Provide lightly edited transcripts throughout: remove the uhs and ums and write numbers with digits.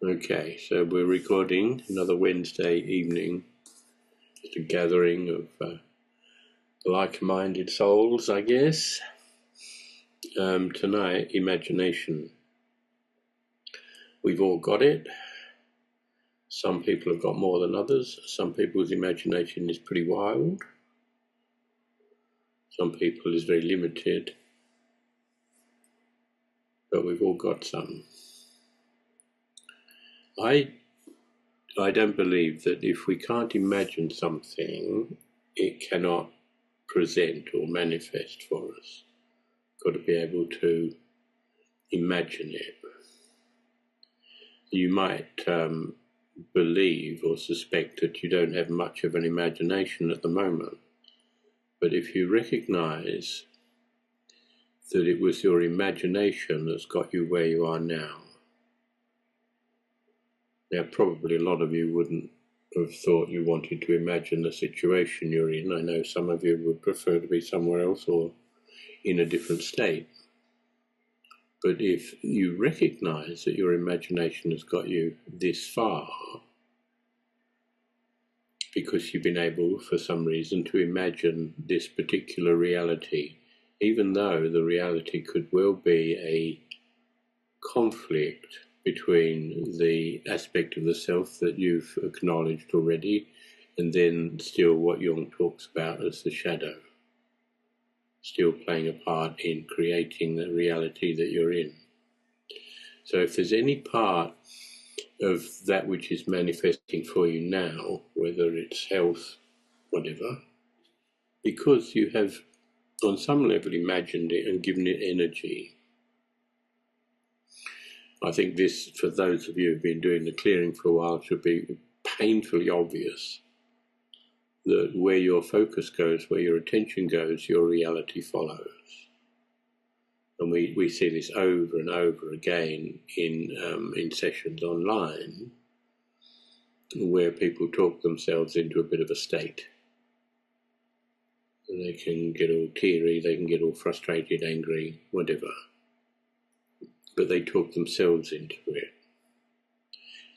Okay, so we're recording another Wednesday evening. Just a gathering of like-minded souls, I guess. Tonight, imagination. We've all got it. Some people have got more than others. Some people's imagination is pretty wild. Some people is very limited. But we've all got some. I don't believe that if we can't imagine something, it cannot present or manifest for us. Got to be able to imagine it. You might believe or suspect that you don't have much of an imagination at the moment, but if you recognize that it was your imagination that's got you where you are now, probably a lot of you wouldn't have thought you wanted to imagine the situation you're in. I know some of you would prefer to be somewhere else or in a different state. But if you recognize that your imagination has got you this far, because you've been able, for some reason, to imagine this particular reality, even though the reality could well be a conflict between the aspect of the self that you've acknowledged already, and then still what Jung talks about as the shadow, still playing a part in creating the reality that you're in. So if there's any part of that which is manifesting for you now, whether it's health, whatever, because you have on some level imagined it and given it energy. I think this, for those of you who've been doing the clearing for a while, should be painfully obvious that where your focus goes, where your attention goes, your reality follows. And we see this over and over again in sessions online where people talk themselves into a bit of a state. And they can get all teary, they can get all frustrated, angry, whatever. But they talk themselves into it.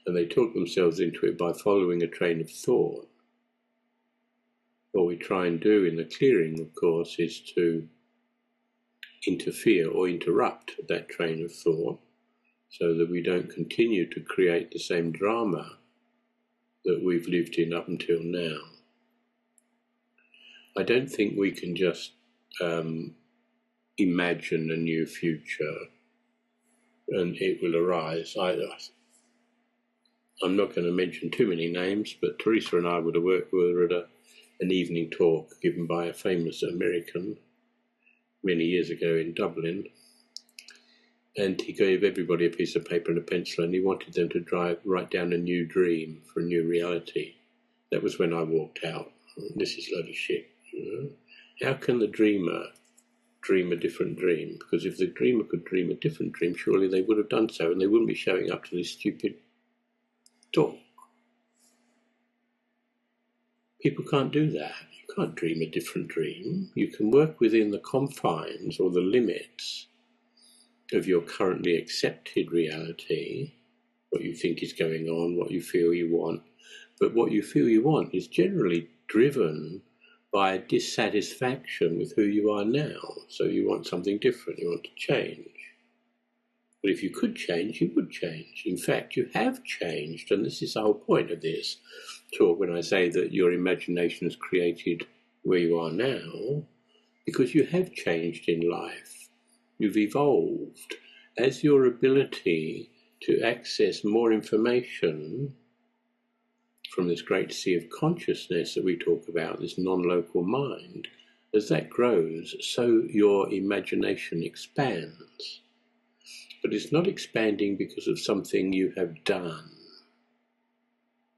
And they talk themselves into it by following a train of thought. What we try and do in the clearing, of course, is to interfere or interrupt that train of thought so that we don't continue to create the same drama that we've lived in up until now. I don't think we can just imagine a new future and it will arise. I'm not going to mention too many names, but Teresa and I were at an evening talk given by a famous American many years ago in Dublin, and he gave everybody a piece of paper and a pencil and he wanted them to write down a new dream for a new reality. That was when I walked out. This is a load of shit. How can the dreamer dream a different dream? Because if the dreamer could dream a different dream, surely they would have done so and they wouldn't be showing up to this stupid talk. People can't do that. You can't dream a different dream. You can work within the confines or the limits of your currently accepted reality, what you think is going on, what you feel you want. But what you feel you want is generally driven by a dissatisfaction with who you are now. So you want something different, you want to change. But if you could change, you would change. In fact, you have changed, and this is the whole point of this talk when I say that your imagination has created where you are now, because you have changed in life. You've evolved as your ability to access more information from this great sea of consciousness that we talk about, this non-local mind, as that grows, so your imagination expands. But it's not expanding because of something you have done.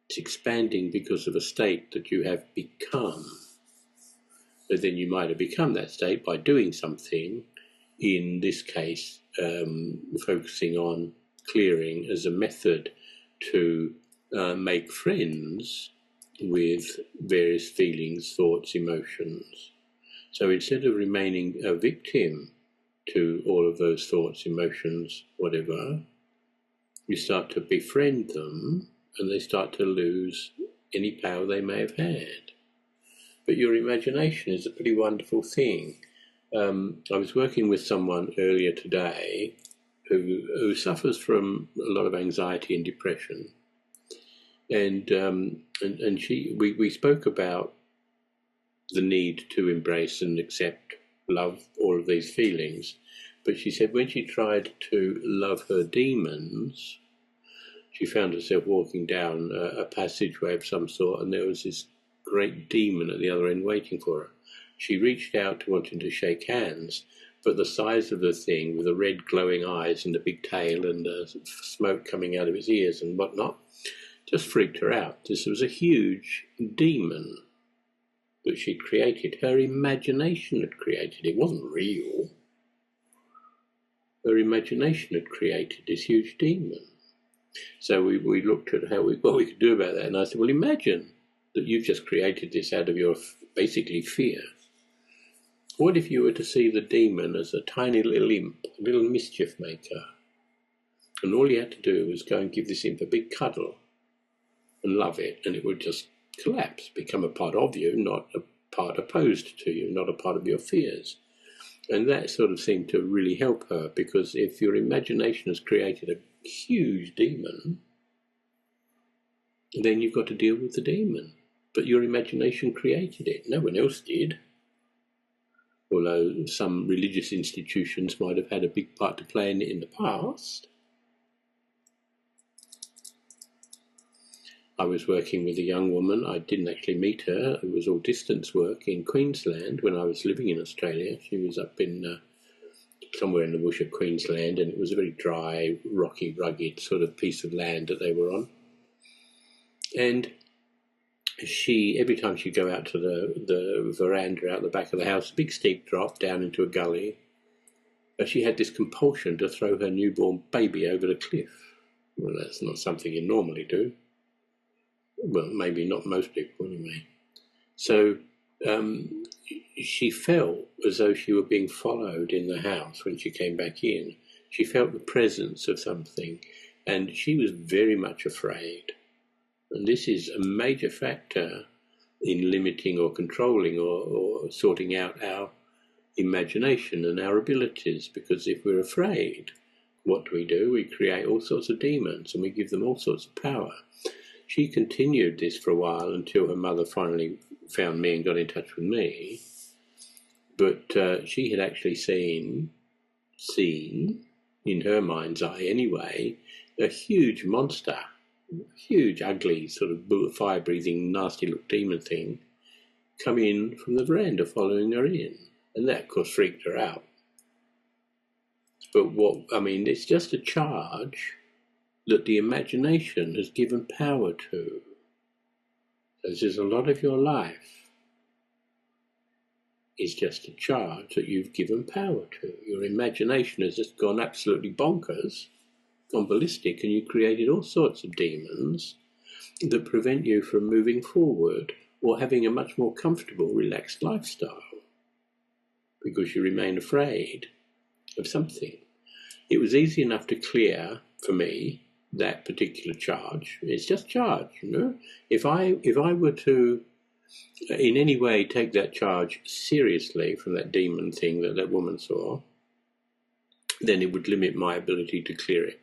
It's expanding because of a state that you have become. But then you might have become that state by doing something, in this case, focusing on clearing as a method to make friends with various feelings, thoughts, emotions. So instead of remaining a victim to all of those thoughts, emotions, whatever, you start to befriend them and they start to lose any power they may have had. But your imagination is a pretty wonderful thing. I was working with someone earlier today who suffers from a lot of anxiety and depression, and we spoke about the need to embrace and accept, love all of these feelings. But she said when she tried to love her demons, she found herself walking down a passageway of some sort, and there was this great demon at the other end waiting for her. She reached out to wanting to shake hands, but the size of the thing, with the red glowing eyes and the big tail and smoke coming out of its ears and whatnot, just freaked her out. This was a huge demon that she'd created. Her imagination had created it. It wasn't real. Her imagination had created this huge demon. So we looked at what we could do about that. And I said, well, imagine that you've just created this out of your basically fear. What if you were to see the demon as a tiny little imp, a little mischief maker, and all you had to do was go and give this imp a big cuddle and love it, and it would just collapse, become a part of you, not a part opposed to you, not a part of your fears. And that sort of seemed to really help her, because if your imagination has created a huge demon, then you've got to deal with the demon. But your imagination created it. No one else did. Although some religious institutions might have had a big part to play in it in the past. I was working with a young woman. I didn't actually meet her. It was all distance work in Queensland when I was living in Australia. She was up in somewhere in the bush of Queensland, and it was a very dry, rocky, rugged sort of piece of land that they were on. And every time she'd go out to the veranda out the back of the house, a big steep drop down into a gully, she had this compulsion to throw her newborn baby over the cliff. Well, that's not something you normally do. Well, maybe not most people anyway. So she felt as though she were being followed in the house when she came back in. She felt the presence of something, and she was very much afraid. And this is a major factor in limiting or controlling or sorting out our imagination and our abilities, because if we're afraid, what do? We create all sorts of demons and we give them all sorts of power. She continued this for a while until her mother finally found me and got in touch with me. But she had actually seen, in her mind's eye anyway, a huge monster, huge, ugly, sort of fire-breathing, nasty-look demon thing come in from the veranda following her in. And that, of course, freaked her out. But it's just a charge that the imagination has given power to. This is a lot of your life is just a charge that you've given power to. Your imagination has just gone absolutely bonkers, gone ballistic, and you created all sorts of demons that prevent you from moving forward or having a much more comfortable, relaxed lifestyle because you remain afraid of something. It was easy enough to clear, for me, that particular charge. It's just charge, you know. If I were to in any way take that charge seriously from that demon thing that woman saw, then it would limit my ability to clear it,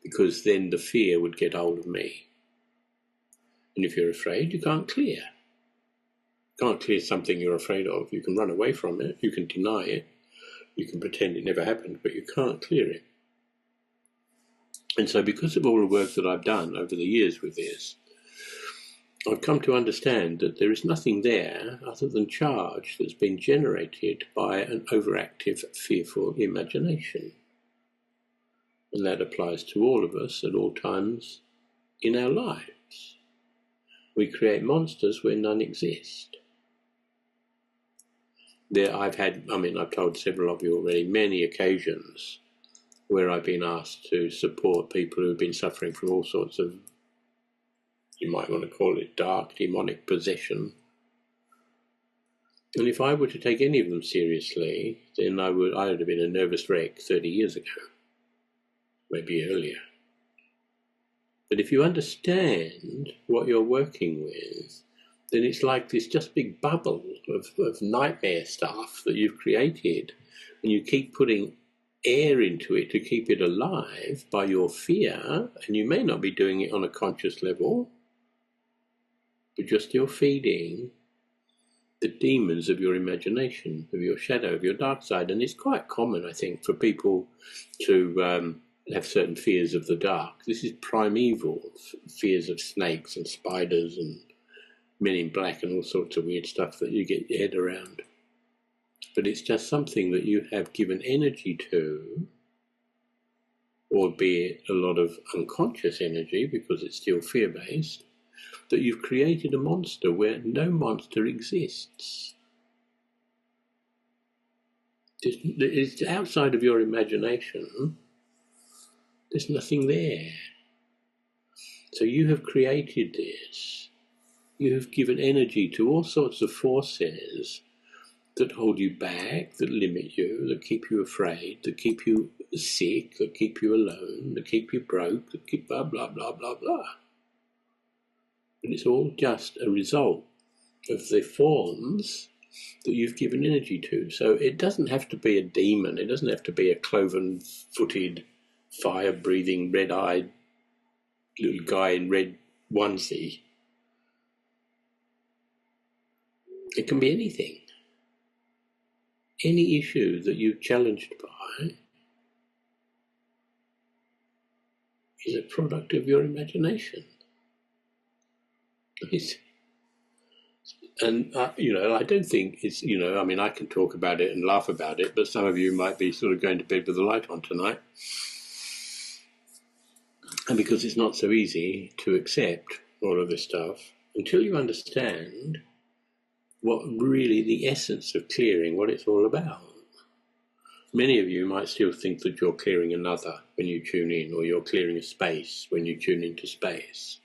because then the fear would get hold of me. And if you're afraid, you can't clear. You can't clear something you're afraid of. You can run away from it, you can deny it, you can pretend it never happened, but you can't clear it. And so because of all the work that I've done over the years with this, I've come to understand that there is nothing there other than charge that's been generated by an overactive, fearful imagination. And that applies to all of us at all times in our lives. We create monsters where none exist. I've told several of you already, many occasions where I've been asked to support people who have been suffering from all sorts of, you might want to call it dark, demonic possession. And if I were to take any of them seriously, then I would have been a nervous wreck 30 years ago, maybe earlier. But if you understand what you're working with, then it's like this just big bubble of nightmare stuff that you've created, and you keep putting air into it to keep it alive by your fear, and you may not be doing it on a conscious level, but you're still feeding the demons of your imagination, of your shadow, of your dark side. And it's quite common, I think, for people to have certain fears of the dark. This is primeval fears of snakes and spiders and men in black and all sorts of weird stuff that you get your head around. But it's just something that you have given energy to, albeit a lot of unconscious energy because it's still fear-based, that you've created a monster where no monster exists. It's outside of your imagination. There's nothing there. So you have created this. You have given energy to all sorts of forces that hold you back, that limit you, that keep you afraid, that keep you sick, that keep you alone, that keep you broke, that keep blah, blah, blah, blah, blah. And it's all just a result of the forms that you've given energy to. So it doesn't have to be a demon. It doesn't have to be a cloven-footed, fire-breathing, red-eyed little guy in red onesie. It can be anything. Any issue that you're challenged by is a product of your imagination. And, I don't think it's, I can talk about it and laugh about it, but some of you might be sort of going to bed with the light on tonight. And because it's not so easy to accept all of this stuff, until you understand what really the essence of clearing, what it's all about. Many of you might still think that you're clearing another when you tune in, or you're clearing a space when you tune into space.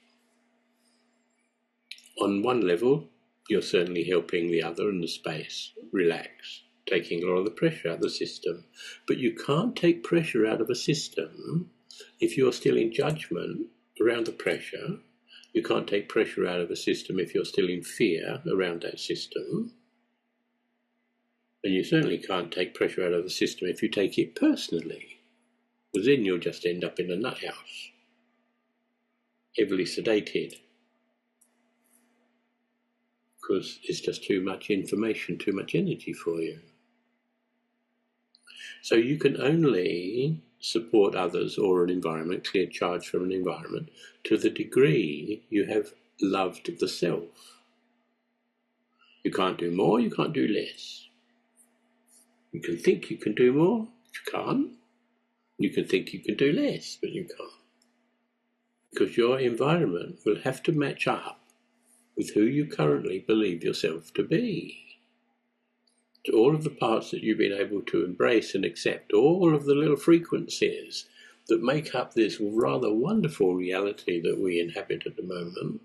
On one level, you're certainly helping the other and the space relax, taking a lot of the pressure out of the system. But you can't take pressure out of a system if you're still in judgment around the pressure. You can't take pressure out of a system if you're still in fear around that system. And you certainly can't take pressure out of the system if you take it personally, because then you'll just end up in a nut house, heavily sedated, because it's just too much information, too much energy for you. So you can only support others or an environment, clear charge from an environment, to the degree you have loved the self. You can't do more, you can't do less. You can think you can do more, but you can't. You can think you can do less, but you can't. Because your environment will have to match up with who you currently believe yourself to be. To all of the parts that you've been able to embrace and accept, all of the little frequencies that make up this rather wonderful reality that we inhabit at the moment.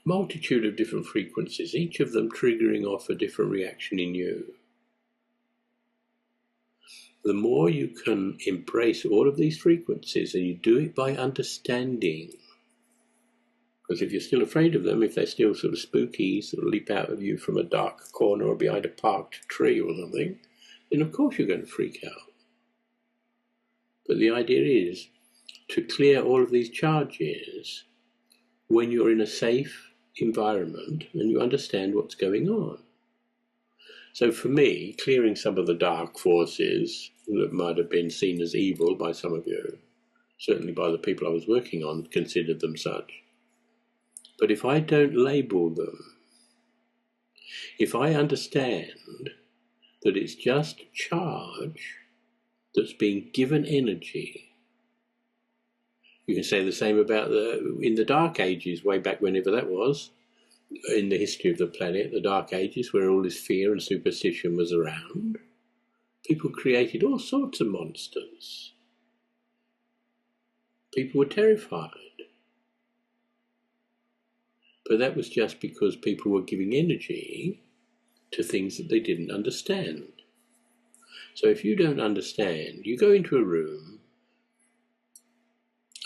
Multitude of different frequencies, each of them triggering off a different reaction in you. The more you can embrace all of these frequencies, and you do it by understanding, because if you're still afraid of them, if they're still sort of spooky, sort of leap out of you from a dark corner or behind a parked tree or something, then of course you're going to freak out. But the idea is to clear all of these charges when you're in a safe environment and you understand what's going on. So for me, clearing some of the dark forces that might have been seen as evil by some of you, certainly by the people I was working on, considered them such. But if I don't label them, if I understand that it's just charge that's being given energy, you can say the same about in the Dark Ages, way back whenever that was, in the history of the planet, the Dark Ages, where all this fear and superstition was around, people created all sorts of monsters. People were terrified. But that was just because people were giving energy to things that they didn't understand. So if you don't understand, you go into a room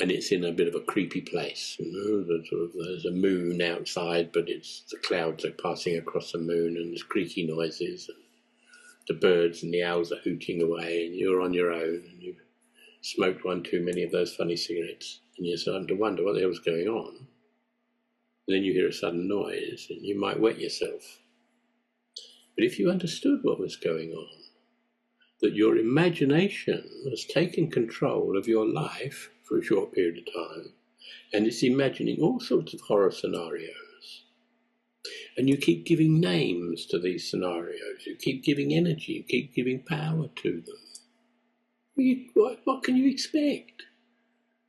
and it's in a bit of a creepy place. There's a moon outside, but the clouds are passing across the moon, and there's creaky noises, and the birds and the owls are hooting away, and you're on your own, and you've smoked one too many of those funny cigarettes, and you're starting to wonder what the hell's going on. And then you hear a sudden noise, and you might wet yourself. But if you understood what was going on, that your imagination has taken control of your life for a short period of time, and it's imagining all sorts of horror scenarios, and you keep giving names to these scenarios, you keep giving energy, you keep giving power to them, what can you expect?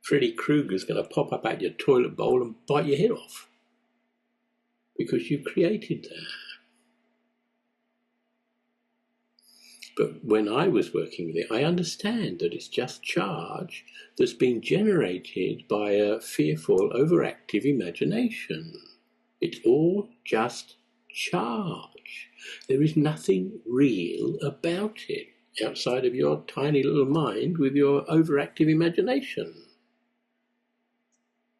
Freddy Krueger's going to pop up out your toilet bowl and bite your head off, because you created that. But when I was working with it, I understand that it's just charge that's been generated by a fearful, overactive imagination. It's all just charge. There is nothing real about it outside of your tiny little mind with your overactive imagination.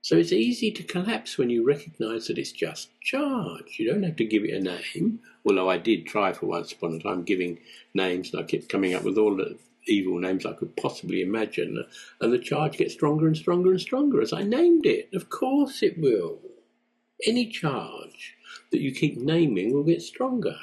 So it's easy to collapse when you recognise that it's just charge. You don't have to give it a name, although I did try for once upon a time giving names, and I kept coming up with all the evil names I could possibly imagine, and the charge gets stronger and stronger and stronger as I named it. Of course it will. Any charge that you keep naming will get stronger.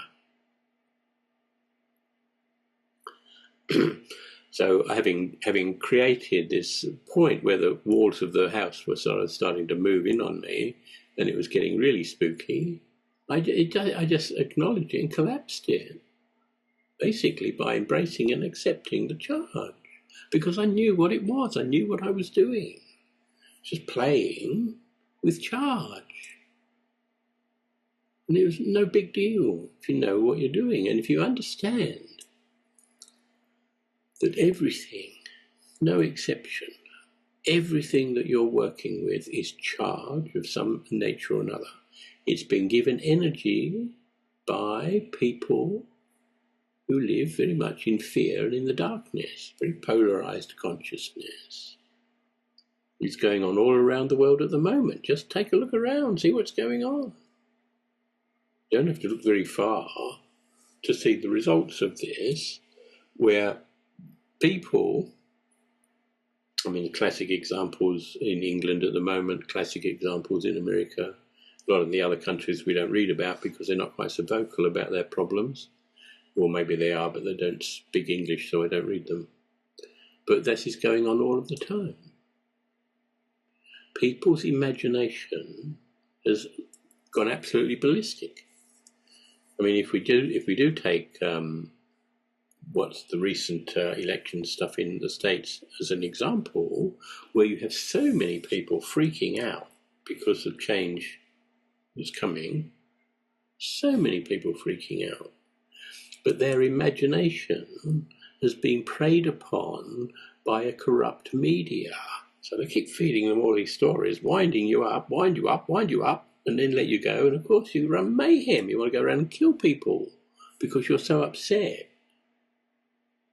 So having created this point where the walls of the house were sort of starting to move in on me, and it was getting really spooky, I just acknowledged it and collapsed it, basically by embracing and accepting the charge, because I knew what it was. I knew what I was doing, just playing with charge. And it was no big deal if you know what you're doing, and if you understand that everything, no exception, everything that you're working with is charge of some nature or another. It's been given energy by people who live very much in fear and in the darkness, very polarized consciousness. It's going on all around the world at the moment. Just take a look around, see what's going on. You don't have to look very far to see the results of this, where people, classic examples in England at the moment, classic examples in America, a lot of the other countries we don't read about because they're not quite so vocal about their problems. Or maybe they are, but they don't speak English, so I don't read them. But this is going on all of the time. People's imagination has gone absolutely ballistic. If we do take what's the recent election stuff in the States as an example, where you have so many people freaking out because of change that's coming, so many people freaking out, but their imagination has been preyed upon by a corrupt media. So they keep feeding them all these stories, winding you up, wind you up, and then let you go. And of course you run mayhem. You want to go around and kill people because you're so upset.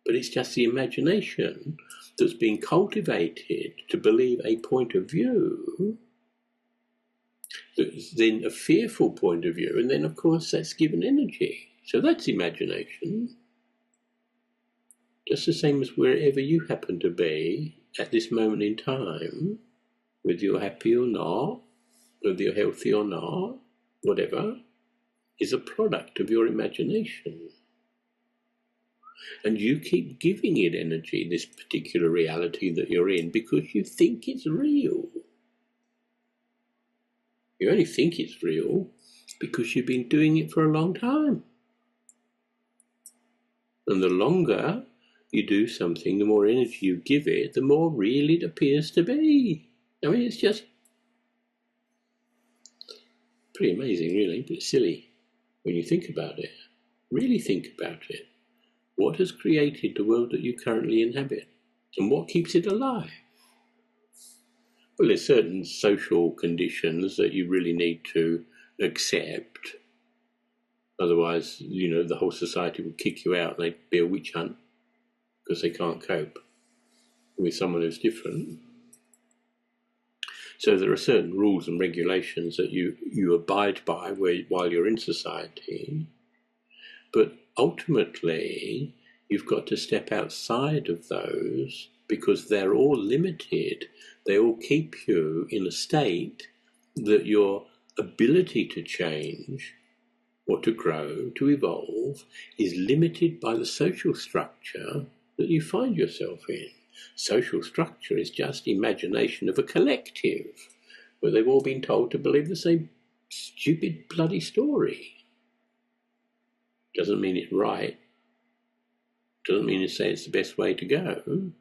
But it's just the imagination that's been cultivated to believe a point of view, that's then a fearful point of view, and then of course that's given energy. So that's imagination. Just the same as wherever you happen to be at this moment in time, whether you're happy or not, whether you're healthy or not, whatever, is a product of your imagination. And you keep giving it energy, this particular reality that you're in, because you think it's real. You only think it's real because you've been doing it for a long time. And the longer you do something, the more energy you give it, the more real it appears to be. It's just pretty amazing, really, but silly when you think about it. Really think about it. What has created the world that you currently inhabit? And what keeps it alive? Well, there's certain social conditions that you really need to accept. Otherwise, the whole society would kick you out and they'd be a witch hunt because they can't cope with someone who's different. So there are certain rules and regulations that you abide by while you're in society, but ultimately you've got to step outside of those because they're all limited. They all keep you in a state that your ability to change or to grow, to evolve, is limited by the social structure that you find yourself in. Social structure is just imagination of a collective where they've all been told to believe the same stupid bloody story. Doesn't mean it's right. Doesn't mean to say it's the best way to go.